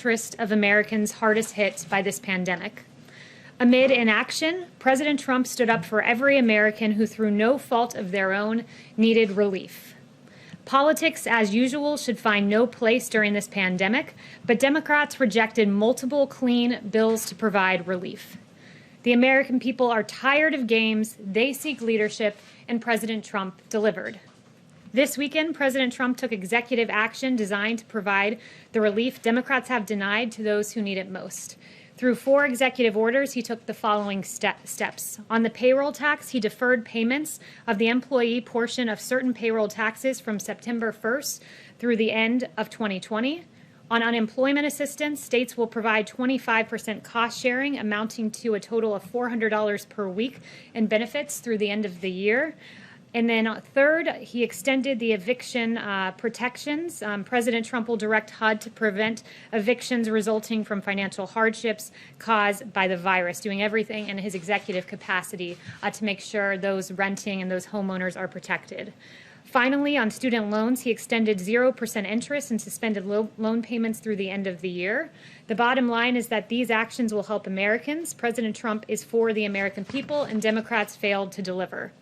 interest of Americans hardest hit by this pandemic. Amid inaction, President Trump stood up for every American who, through no fault of their own, needed relief. Politics, as usual, should find no place during this pandemic, but Democrats rejected multiple clean bills to provide relief. The American people are tired of games, they seek leadership, and President Trump delivered. This weekend, President Trump took executive action designed to provide the relief Democrats have denied to those who need it most. Through 4 executive orders, he took the following steps. On the payroll tax, he deferred payments of the employee portion of certain payroll taxes from September 1st through the end of 2020. On unemployment assistance, states will provide 25% cost sharing, amounting to a total of $400 per week in benefits through the end of the year. And then third, he extended the eviction protections. President Trump will direct HUD to prevent evictions resulting from financial hardships caused by the virus, doing everything in his executive capacity to make sure those renting and those homeowners are protected. Finally, on student loans, he extended 0% interest and suspended loan payments through the end of the year. The bottom line is that these actions will help Americans. President Trump is for the American people, and Democrats failed to deliver.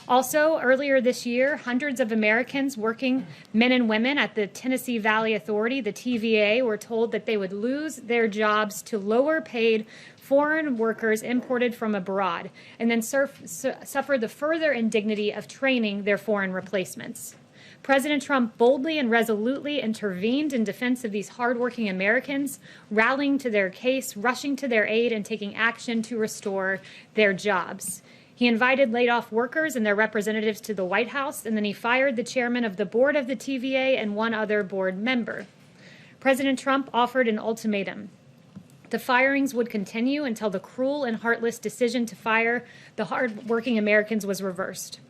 Also, earlier this year, hundreds of Americans, working men and women at the Tennessee Valley Authority, the TVA, were told that they would lose their jobs to lower-paid foreign workers imported from abroad, and then suffer the further indignity of training their foreign replacements. President Trump boldly and resolutely intervened in defense of these hardworking Americans, rallying to their case, rushing to their aid, and taking action to restore their jobs. He invited laid-off workers and their representatives to the White House, and then he fired the chairman of the board of the TVA and one other board member. President Trump offered an ultimatum. The firings would continue until the cruel and heartless decision to fire the hard-working Americans was reversed.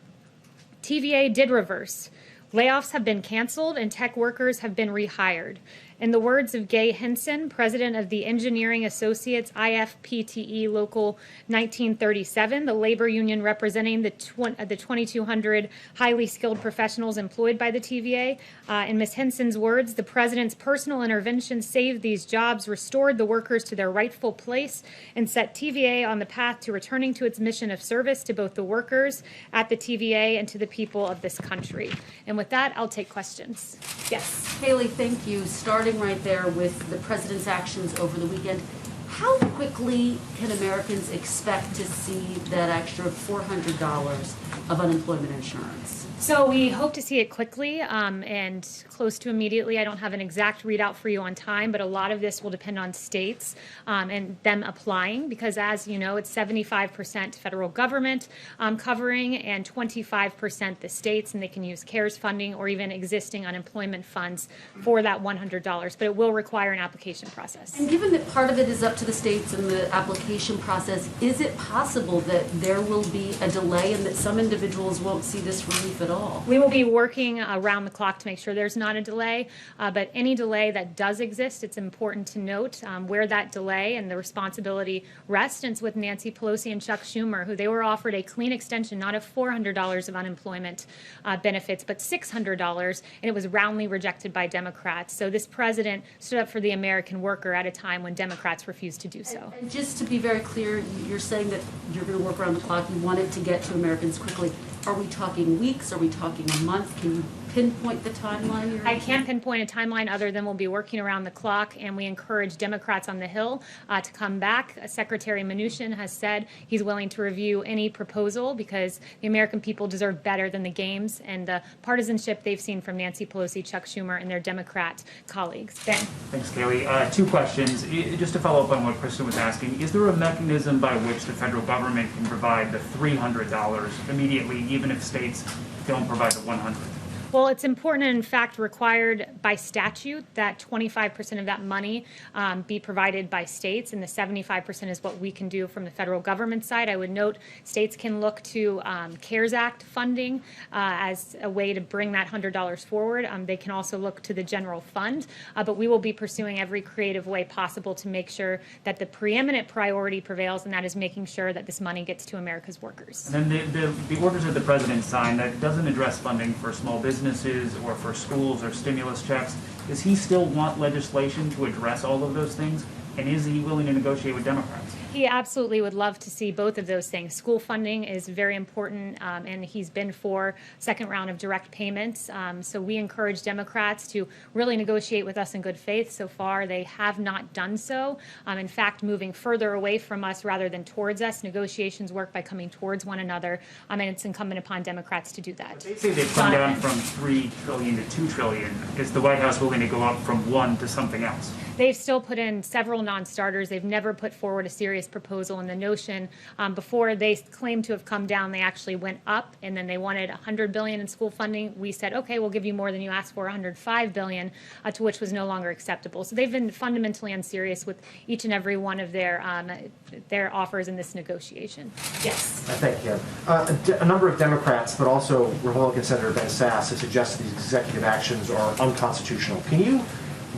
TVA did reverse. Layoffs have been canceled and tech workers have been rehired. In the words of Gay Henson, president of the Engineering Associates IFPTE Local 1937, the labor union representing the 2,200 highly skilled professionals employed by the TVA. In Ms. Henson's words, the president's personal intervention saved these jobs, restored the workers to their rightful place, and set TVA on the path to returning to its mission of service to both the workers at the TVA and to the people of this country. And with that, I'll take questions. Yes. Kayleigh, thank you. Starting right there with the president's actions over the weekend, how quickly can Americans expect to see that extra $400 of unemployment insurance? So we hope to see it quickly and close to immediately. I don't have an exact readout for you on time, but a lot of this will depend on states and them applying, because as you know, it's 75% federal government covering and 25% the states, and they can use CARES funding or even existing unemployment funds for that $100, but it will require an application process. And given that part of it is up to the states and the application process, is it possible that there will be a delay and that some individuals won't see this relief at all? We will be working around the clock to make sure there's not a delay, but any delay that does exist, it's important to note where that delay and the responsibility rests. And it's with Nancy Pelosi and Chuck Schumer, who they were offered a clean extension, not of $400 of unemployment benefits, but $600, and it was roundly rejected by Democrats. So this president stood up for the American worker at a time when Democrats refused to do so. And just to be very clear, you're saying that you're going to work around the clock. You want it to get to Americans quickly. Are we talking weeks? Are we talking a month? Can you pinpoint the timeline? I can't pinpoint a timeline other than we'll be working around the clock, and we encourage Democrats on the Hill to come back. Secretary Mnuchin has said he's willing to review any proposal because the American people deserve better than the games and the partisanship they've seen from Nancy Pelosi, Chuck Schumer, and their Democrat colleagues. Ben. Thanks, Kayleigh. 2 questions. Just to follow up on what Kristen was asking, is there a mechanism by which the federal government can provide the $300 immediately, even if states don't provide the $100? Well, it's important and in fact required by statute that 25% of that money be provided by states, and the 75% is what we can do from the federal government side. I would note states can look to CARES Act funding as a way to bring that $100 forward. They can also look to the general fund, but we will be pursuing every creative way possible to make sure that the preeminent priority prevails, and that is making sure that this money gets to America's workers. And then the orders that the president signed, that doesn't address funding for small businesses or for schools or stimulus checks. Does he still want legislation to address all of those things? And is he willing to negotiate with Democrats? He absolutely would love to see both of those things. School funding is very important, and he's been for second round of direct payments. So we encourage Democrats to really negotiate with us in good faith. So far, they have not done so. In fact, moving further away from us rather than towards us. Negotiations work by coming towards one another, and it's incumbent upon Democrats to do that. They say they've come down from $3 trillion to $2 trillion. Is the White House willing to go up from one to something else? They've still put in several non-starters. They've never put forward a serious proposal. And the notion before they claimed to have come down, they actually went up, and then they wanted $100 billion in school funding. We said, okay, we'll give you more than you asked for, $105 billion, to which was no longer acceptable. So they've been fundamentally unserious with each and every one of their offers in this negotiation. Yes. Thank you. A number of Democrats, but also Republican Senator Ben Sasse, have suggested these executive actions are unconstitutional. Can you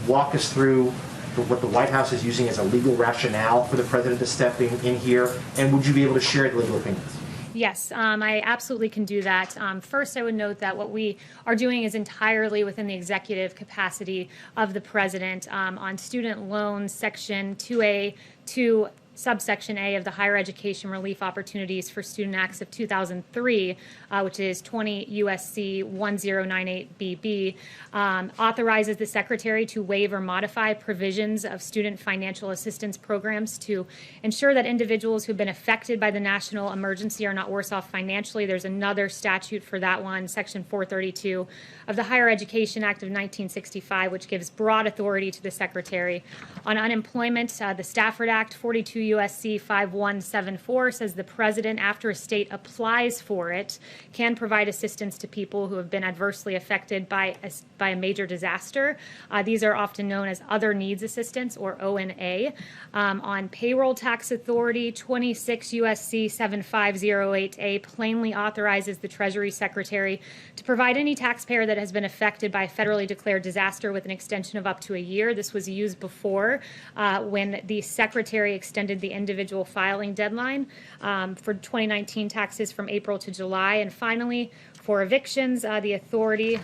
walk us through what the White House is using as a legal rationale for the president to step in here, and would you be able to share the legal opinions? Yes, I absolutely can do that. First, I would note that what we are doing is entirely within the executive capacity of the president. On student loans, Section 2A, 2 subsection A of the Higher Education Relief Opportunities for Student Acts of 2003, which is 20 USC 1098BB, authorizes the Secretary to waive or modify provisions of student financial assistance programs to ensure that individuals who've been affected by the national emergency are not worse off financially. There's another statute for that one, Section 432 of the Higher Education Act of 1965, which gives broad authority to the Secretary. On unemployment, the Stafford Act, 42 USC 5174, says the president, after a state applies for it, can provide assistance to people who have been adversely affected by a major disaster. These are often known as other needs assistance, or ONA. On payroll tax authority, 26 USC 7508A plainly authorizes the Treasury Secretary to provide any taxpayer that has been affected by a federally declared disaster with an extension of up to a year. This was used before when the Secretary extended the individual filing deadline for 2019 taxes from April to July. And finally, for evictions, the authority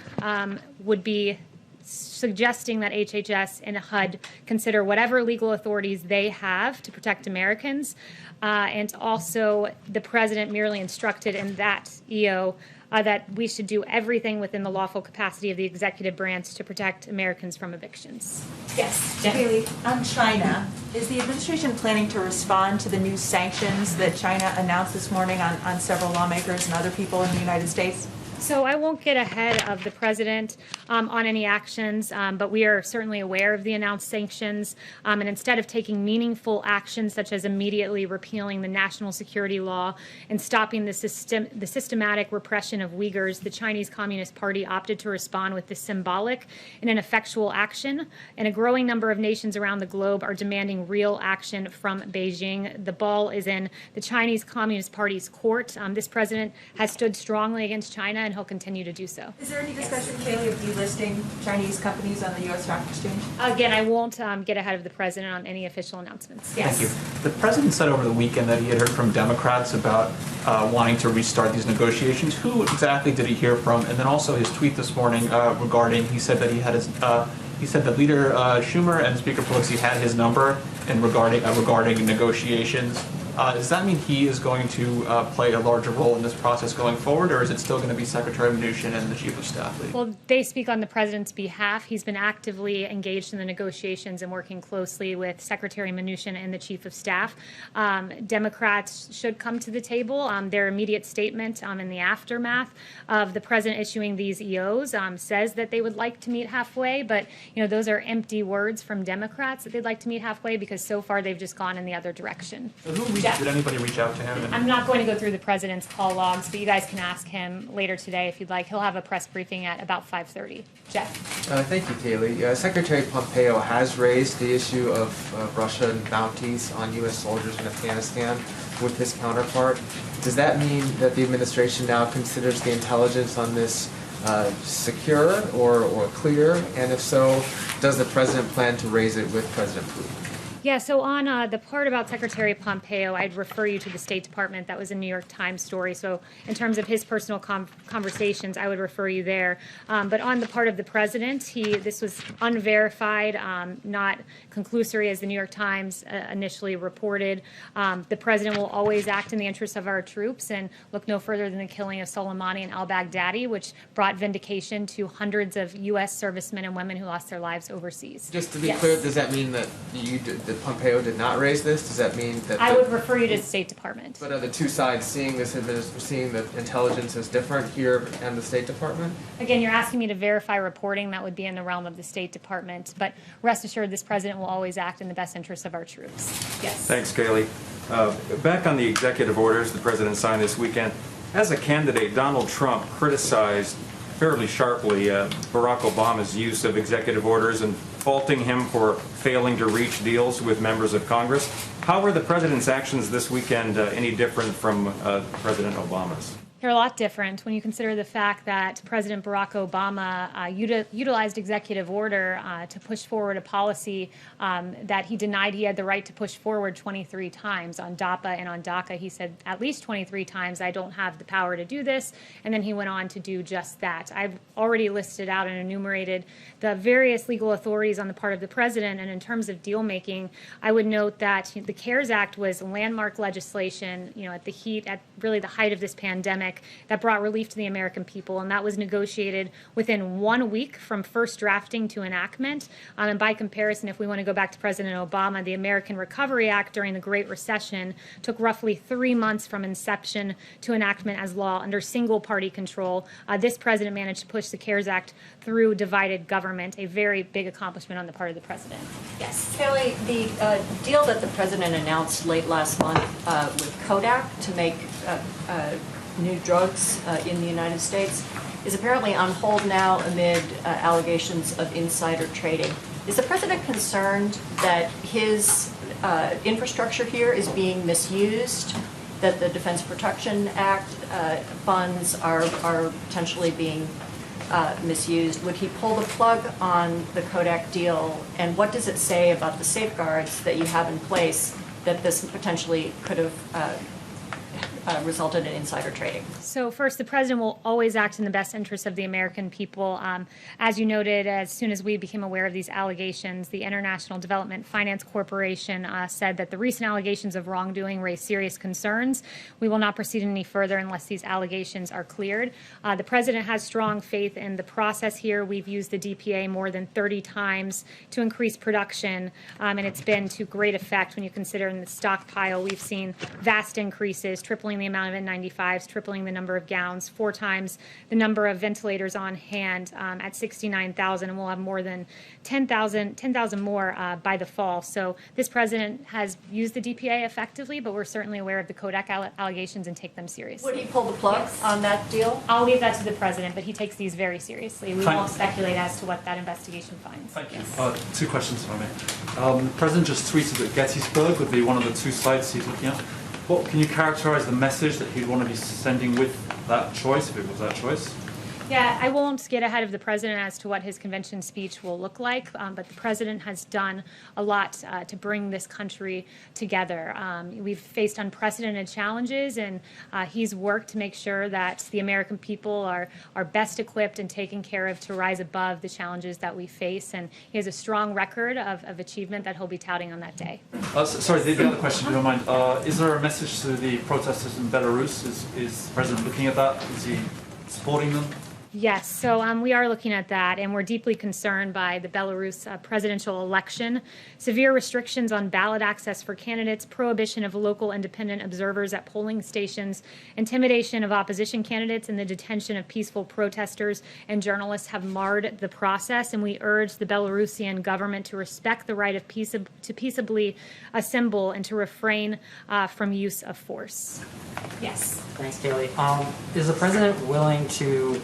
would be suggesting that HHS and HUD consider whatever legal authorities they have to protect Americans. And also, the president merely instructed in that EO that we should do everything within the lawful capacity of the executive branch to protect Americans from evictions. Yes. Jen. Kayleigh, on China, is the administration planning to respond to the new sanctions that China announced this morning on several lawmakers and other people in the United States? So I won't get ahead of the president on any actions, but we are certainly aware of the announced sanctions. And instead of taking meaningful actions, such as immediately repealing the national security law and stopping the systematic repression of Uyghurs, the Chinese Communist Party opted to respond with this symbolic and ineffectual action. And a growing number of nations around the globe are demanding real action from Beijing. The ball is in the Chinese Communist Party's court. This president has stood strongly against China, and he'll continue to do so. Is there any discussion, Kayleigh, of delisting Chinese companies on the U.S. Stock Exchange? Again, I won't get ahead of the president on any official announcements. Yes. Thank you. The president said over the weekend that he had heard from Democrats about wanting to restart these negotiations. Who exactly did he hear from? And then also his tweet this morning regarding, he said that he had his, he said that Leader Schumer and Speaker Pelosi had his number and regarding negotiations. Does that mean he is going to play a larger role in this process going forward, or is it still going to be Secretary Mnuchin and the Chief of Staff? Well, they speak on the president's behalf. He's been actively engaged in the negotiations and working closely with Secretary Mnuchin and the Chief of Staff. Democrats should come to the table. Their immediate statement in the aftermath of the president issuing these EOs says that they would like to meet halfway, but those are empty words from Democrats that they'd like to meet halfway, because so far they've just gone in the other direction. So did anybody reach out to him? I'm not going to go through the president's call logs, but you guys can ask him later today if you'd like. He'll have a press briefing at about 5:30. Jeff. Thank you, Kayleigh. Secretary Pompeo has raised the issue of Russian bounties on U.S. soldiers in Afghanistan with his counterpart. Does that mean that the administration now considers the intelligence on this secure or clear? And if so, does the president plan to raise it with President Putin? Yeah, so on the part about Secretary Pompeo, I'd refer you to the State Department. That was a New York Times story. So in terms of his personal conversations, I would refer you there. But on the part of the president, this was unverified, not conclusory as the New York Times initially reported. The president will always act in the interests of our troops and look no further than the killing of Soleimani and al-Baghdadi, which brought vindication to hundreds of U.S. servicemen and women who lost their lives overseas. Just to be Yes. clear, does that mean that that Pompeo did not raise this? Does that mean that? I would refer you to the State Department. But are the two sides seeing seeing the intelligence as different here and the State Department? Again, you're asking me to verify reporting. That would be in the realm of the State Department. But rest assured, this president will always act in the best interests of our troops. Yes. Thanks, Kayleigh. Back on the executive orders the president signed this weekend, as a candidate, Donald Trump criticized fairly sharply Barack Obama's use of executive orders and faulting him for failing to reach deals with members of Congress. How were the president's actions this weekend any different from President Obama's? They're a lot different when you consider the fact that President Barack Obama utilized executive order to push forward a policy that he denied he had the right to push forward 23 times on DAPA and on DACA. He said at least 23 times, I don't have the power to do this, and then he went on to do just that. I've already listed out and enumerated the various legal authorities on the part of the president, and in terms of deal making, I would note that the CARES Act was landmark legislation, at really the height of this pandemic, that brought relief to the American people, and that was negotiated within 1 week from first drafting to enactment. And by comparison, if we want to go back to President Obama, the American Recovery Act during the Great Recession took roughly 3 months from inception to enactment as law under single-party control. This president managed to push the CARES Act through divided government, a very big accomplishment on the part of the president. Yes. Kayleigh, the deal that the president announced late last month with Kodak to make new drugs in the United States is apparently on hold now amid allegations of insider trading. Is the president concerned that his infrastructure here is being misused, that the Defense Production Act funds are potentially being misused? Would he pull the plug on the Kodak deal, and what does it say about the safeguards that you have in place that this potentially could have resulted in insider trading? So first, the president will always act in the best interest of the American people. As you noted, as soon as we became aware of these allegations, the International Development Finance Corporation said that the recent allegations of wrongdoing raise serious concerns. We will not proceed any further unless these allegations are cleared. The president has strong faith in the process here. We've used the DPA more than 30 times to increase production, and it's been to great effect when you consider in the stockpile. We've seen vast increases, tripling the amount of N95s, tripling the number of gowns, 4 times the number of ventilators on hand at 69,000, and we'll have more than 10,000 more by the fall. So this president has used the DPA effectively, but we're certainly aware of the Kodak allegations and take them seriously. Would he pull the plug on that deal? I'll leave that to the president, but he takes these very seriously. We Thank- won't speculate as to what that investigation finds. Thank you. Yes. 2 questions, if I may. The president just tweeted that Gettysburg would be one of the 2 sites he's looking at. What can you characterize the message that he'd want to be sending with that choice, if it was that choice? Yeah, I won't get ahead of the president as to what his convention speech will look like, but the president has done a lot to bring this country together. We've faced unprecedented challenges, and he's worked to make sure that the American people are best equipped and taken care of to rise above the challenges that we face, and he has a strong record of achievement that he'll be touting on that day. Sorry, the other question, if you don't mind. Is there a message to the protesters in Belarus? Is the president looking at that? Is he supporting them? Yes, so we are looking at that, and we're deeply concerned by the Belarus presidential election. Severe restrictions on ballot access for candidates, prohibition of local independent observers at polling stations, intimidation of opposition candidates, and the detention of peaceful protesters and journalists have marred the process, and we urge the Belarusian government to respect the right of to peaceably assemble and to refrain from use of force. Yes. Thanks, Kayleigh. Is the president willing to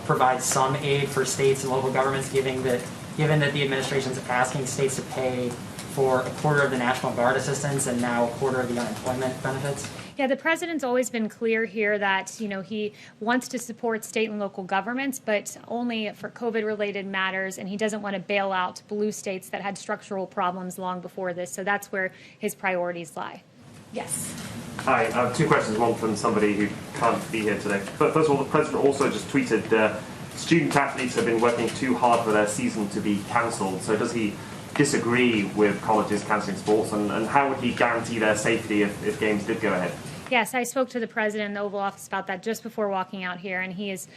provide some aid for states and local governments, given that the administration is asking states to pay for a quarter of the National Guard assistance and now a quarter of the unemployment benefits? Yeah, the president's always been clear here that, he wants to support state and local governments, but only for COVID-related matters, and he doesn't want to bail out blue states that had structural problems long before this. So that's where his priorities lie. Yes. Hi, I have two questions, one from somebody who can't be here today. But first of all, the president also just tweeted student athletes have been working too hard for their season to be cancelled. So does he disagree with colleges cancelling sports, and how would he guarantee their safety if games did go ahead? Yes, I spoke to the president in the Oval Office about that just before walking out here, and he is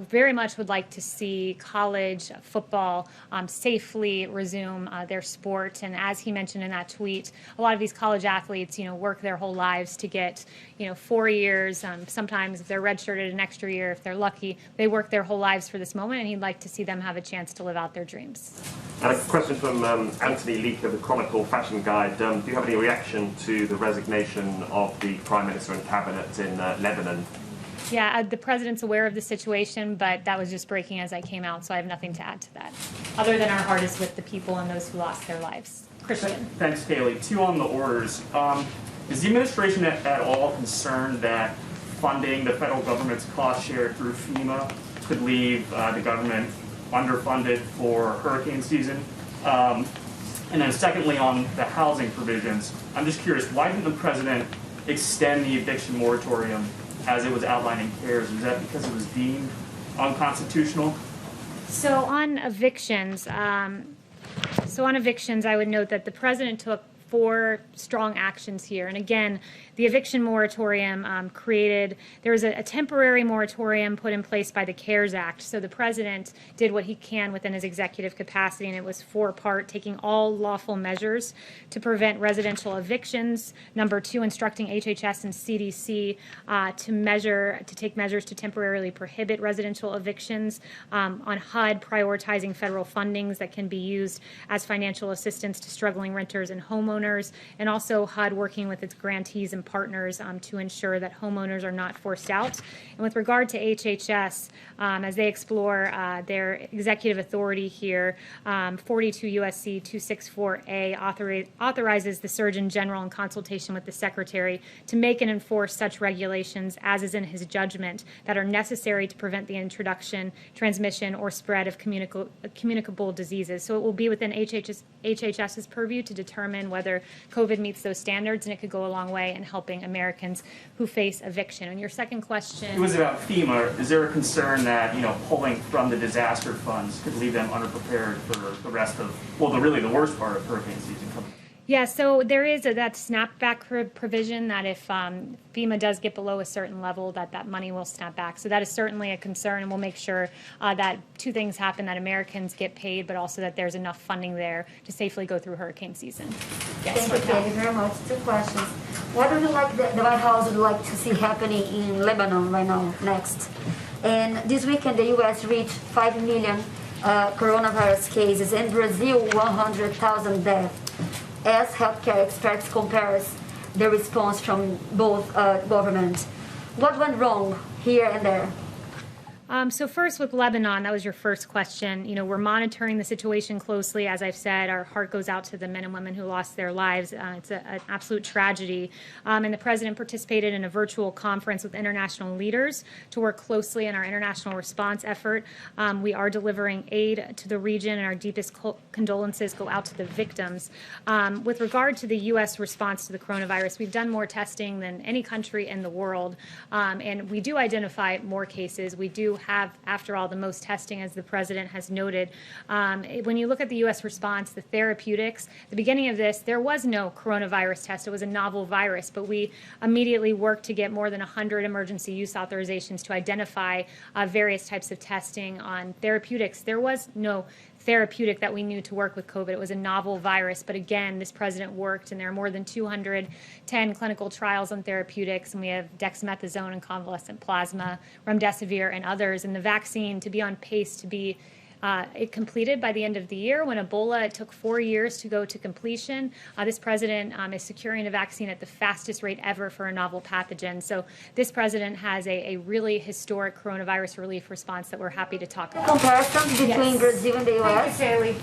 very much would like to see college football safely resume their sport. And as he mentioned in that tweet, a lot of these college athletes, work their whole lives to get, 4 years. Sometimes if they're redshirted an extra year, if they're lucky, they work their whole lives for this moment, and he'd like to see them have a chance to live out their dreams. And a question from Anthony Leake of the Chronicle Fashion Guide. Do you have any reaction to the resignation of the Prime Minister and Cabinet in Lebanon? Yeah, the president's aware of the situation, but that was just breaking as I came out, so I have nothing to add to that, other than our heart is with the people and those who lost their lives. Christian. Thanks, Kayleigh. Two on the orders. Is the administration at all concerned that funding the federal government's cost share through FEMA could leave the government underfunded for hurricane season? And then secondly, on the housing provisions, I'm just curious, why didn't the president extend the eviction moratorium as it was outlined in CARES? Was that because it was deemed unconstitutional? So on evictions, I would note that the president took 4 strong actions here. And again, the eviction moratorium there was a temporary moratorium put in place by the CARES Act. So the president did what he can within his executive capacity, and it was 4-part, taking all lawful measures to prevent residential evictions. Number 2, instructing HHS and CDC to take measures to temporarily prohibit residential evictions. On HUD, prioritizing federal fundings that can be used as financial assistance to struggling renters and homeowners, and also HUD working with its grantees and partners to ensure that homeowners are not forced out. And with regard to HHS, as they explore their executive authority here, 42 U.S.C. 264A authorizes the Surgeon General in consultation with the Secretary to make and enforce such regulations as is in his judgment that are necessary to prevent the introduction, transmission, or spread of communicable diseases. So it will be within HHS's purview to determine whether COVID meets those standards, and it could go a long way in helping Americans who face eviction. And your second question... It was about FEMA. Is there a concern that, pulling from the disaster funds could leave them underprepared for the rest of, the worst part of hurricane season coming? Yeah, so there is that snapback provision that if FEMA does get below a certain level, that money will snap back. So that is certainly a concern, and we'll make sure that 2 things happen, that Americans get paid, but also that there's enough funding there to safely go through hurricane season. Yes, Thank you, Kayleigh, very much. 2 questions. What would you like the White House would like to see happening in Lebanon right now, next? And this weekend, the U.S. reached 5 million coronavirus cases, and Brazil 100,000 deaths. As healthcare experts compares the response from both governments. What went wrong here and there? So first with Lebanon, that was your first question. We're monitoring the situation closely. As I've said, our heart goes out to the men and women who lost their lives. It's an absolute tragedy. And the president participated in a virtual conference with international leaders to work closely in our international response effort. We are delivering aid to the region, and our deepest condolences go out to the victims. With regard to the U.S. response to the coronavirus, we've done more testing than any country in the world. And we do identify more cases. We do have, after all, the most testing, as the president has noted. When you look at the U.S. response, the therapeutics, the beginning of this, there was no coronavirus test. It was a novel virus, but we immediately worked to get more than 100 emergency use authorizations to identify various types of testing on therapeutics. There was no therapeutic that we knew to work with COVID. It was a novel virus, but again, this president worked, and there are more than 210 clinical trials on therapeutics, and we have dexamethasone and convalescent plasma, remdesivir, and others, and the vaccine to be on pace to be completed by the end of the year. When Ebola, it took 4 years to go to completion. This president is securing a vaccine at the fastest rate ever for a novel pathogen. So this president has a really historic coronavirus relief response that we're happy to talk about. Comparison between Brazil and the U.S.? Thank you, Kayleigh.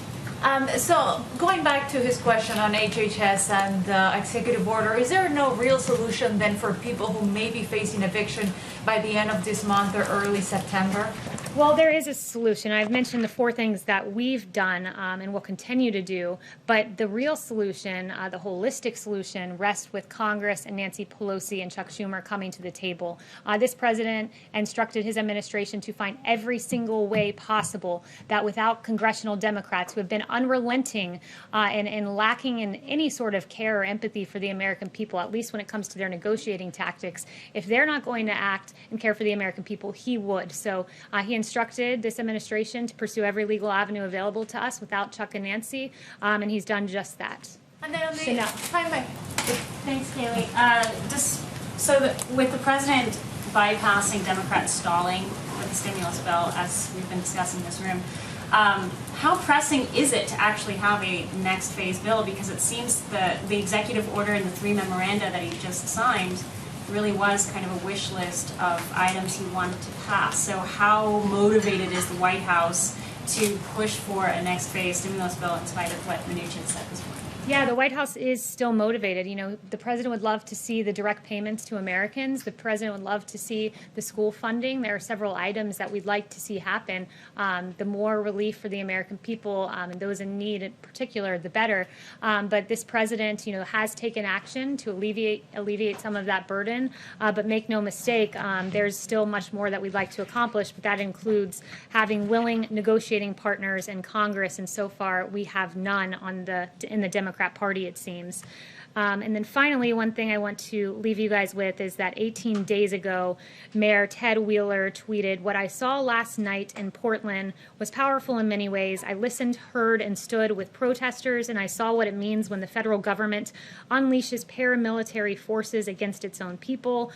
So going back to his question on HHS and executive order, is there no real solution then for people who may be facing eviction by the end of this month or early September? Well, there is a solution. I've mentioned the 4 things that we've done and will continue to do, but the real solution, the holistic solution, rests with Congress and Nancy Pelosi and Chuck Schumer coming to the table. This president instructed his administration to find every single way possible that without congressional Democrats who have been unrelenting and lacking in any sort of care or empathy for the American people, at least when it comes to their negotiating tactics, if they're not going to act and care for the American people, he would. So he instructed this administration to pursue every legal avenue available to us without Chuck and Nancy, and he's done just that. And then on the Chanel. Thanks, Kayleigh. With the president bypassing Democrats stalling with the stimulus bill, as we've been discussing in this room, how pressing is it to actually have a next phase bill? Because it seems that the executive order and the 3 memoranda that he just signed really was kind of a wish list of items he wanted to pass. So how motivated is the White House to push for a next phase stimulus bill in spite of what Mnuchin said this morning? Yeah, the White House is still motivated. You know, the president would love to see the direct payments to Americans. The president would love to see the school funding. There are several items that we'd like to see happen. The more relief for the American people and those in need in particular, the better. But this president, you know, has taken action to alleviate some of that burden. But make no mistake, there's still much more that we'd like to accomplish. But that includes having willing negotiating partners in Congress. And so far, we have none in the Democrat Party, it seems. And then finally, one thing I want to leave you guys with is that 18 days ago, Mayor Ted Wheeler tweeted, "What I saw last night in Portland was powerful in many ways. I listened, heard, and stood with protesters, and I saw what it means when the federal government unleashes paramilitary forces against its own people."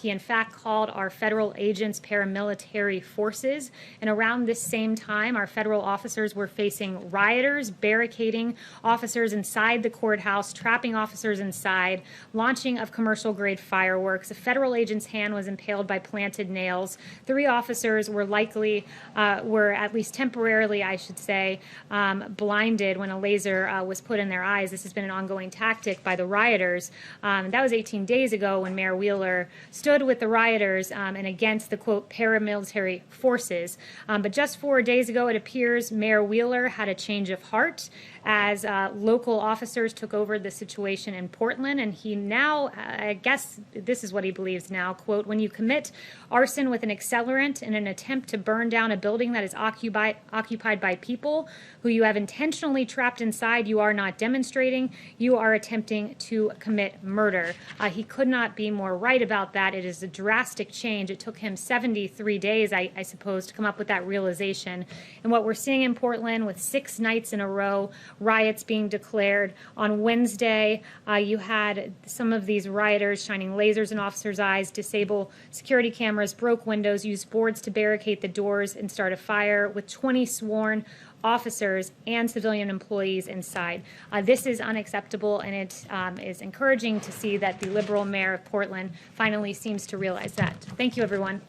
He, in fact, called our federal agents paramilitary forces. And around this same time, our federal officers were facing rioters, barricading officers inside the courthouse, trapping officers inside, launching of commercial-grade fireworks. A federal agent's hand was impaled by planted nails. 3 officers were were at least temporarily, I should say, blinded when a laser was put in their eyes. This has been an ongoing tactic by the rioters. That was 18 days ago when Mayor Wheeler stood with the rioters and against the, quote, paramilitary forces. But just 4 days ago, it appears Mayor Wheeler had a change of heart as local officers took over the situation in Portland, and he now, I guess this is what he believes now, quote, "When you commit arson with an accelerant in an attempt to burn down a building that is occupied by people who you have intentionally trapped inside, you are not demonstrating, you are attempting to commit murder." He could not be more right about that. It is a drastic change. It took him 73 days, I suppose, to come up with that realization. And what we're seeing in Portland with 6 nights in a row, riots being declared. On Wednesday, you had some of these rioters shining lasers in officers' eyes, disable security cameras, broke windows, used boards to barricade the doors, and start a fire with 20 sworn officers and civilian employees inside. This is unacceptable, and it is encouraging to see that the liberal mayor of Portland finally seems to realize that. Thank you, everyone.